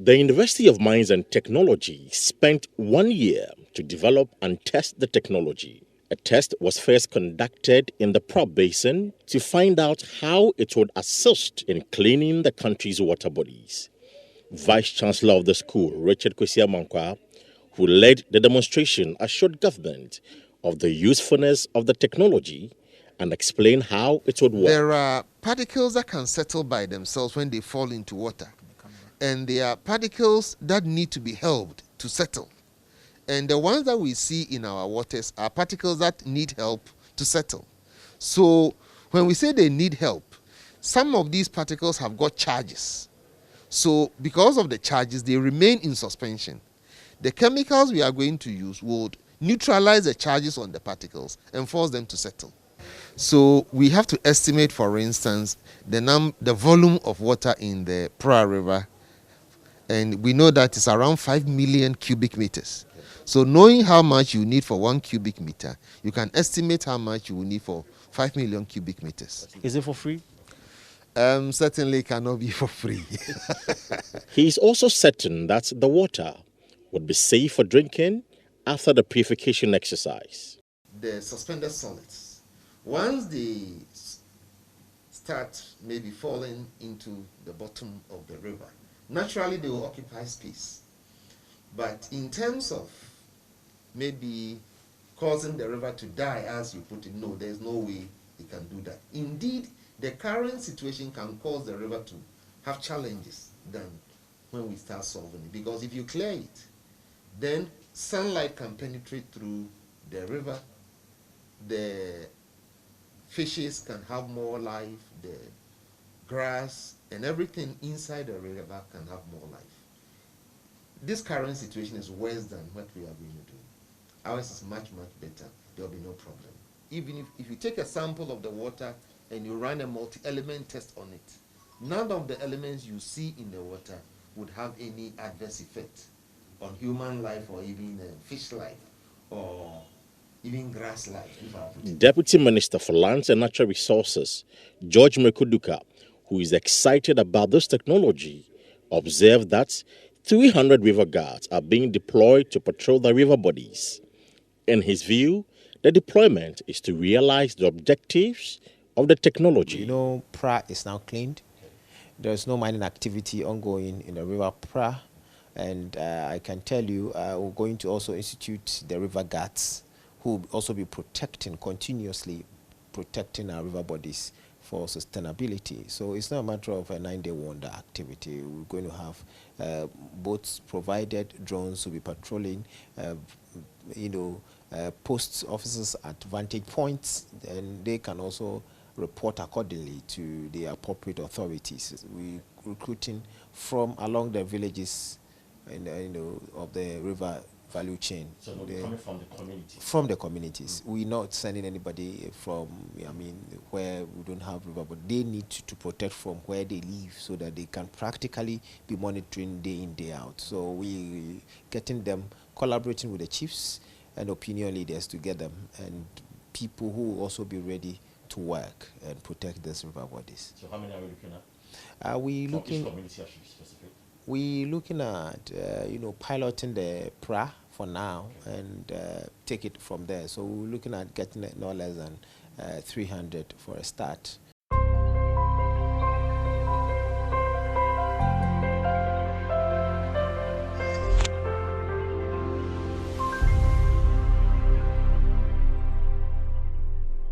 The University of Mines and Technology spent 1 year to develop and test the technology. A test was first conducted in the Prop Basin to find out how it would assist in cleaning the country's water bodies. Vice Chancellor of the school, Richard Kwesi, who led the demonstration, assured government of the usefulness of the technology and explained how it would work. There are particles that can settle by themselves when they fall into water. And there are particles that need to be helped to settle. And the ones that we see in our waters are particles that need help to settle. So when we say they need help, some of these particles have got charges. So because of the charges, they remain in suspension. The chemicals we are going to use would neutralize the charges on the particles and force them to settle. So we have to estimate, for instance, the volume of water in the Pra River, and we know that it's around 5 million cubic meters. So knowing how much you need for 1 cubic meter, you can estimate how much you will need for 5 million cubic meters. Is it for free? Certainly cannot be for free. He is also certain that the water would be safe for drinking after the purification exercise. The suspended solids, once they start maybe falling into the bottom of the river, naturally they will occupy space. But in terms of maybe causing the river to die, as you put it, no, there's no way they can do that. Indeed, the current situation can cause the river to have challenges than when we start solving it. Because if you clear it, then sunlight can penetrate through the river, the fishes can have more life, the grass and everything inside the river can have more life. This current situation is worse than what we are going to do. Ours is much, much better. There will be no problem. Even if you take a sample of the water and you run a multi-element test on it, none of the elements you see in the water would have any adverse effect on human life or even fish life or even grass life. Deputy Minister for Lands and Natural Resources, George Mekuduka, who is excited about this technology, observed that 300 river guards are being deployed to patrol the river bodies. In his view, the deployment is to realize the objectives of the technology. You know, Pra is now cleaned. There's no mining activity ongoing in the river Pra. And I can tell you, we're going to also institute the river guards who will also be continuously protecting our river bodies for sustainability. So it's not a matter of a 9-day wonder activity. We're going to have boats provided, drones will be patrolling, post officers at vantage points, and they can also report accordingly to the appropriate authorities. We're recruiting from along the villages of the river value chain. So they're coming from the communities? From the communities. We're not sending anybody from, where we don't have river, but they need to protect from where they live so that they can practically be monitoring day in, day out. So we getting them, collaborating with the chiefs and opinion leaders to get them, and people who will also be ready to work and protect these river bodies. So how many are we looking at? We're looking at piloting the PRA for now and take it from there. So we're looking at getting no less than 300 for a start.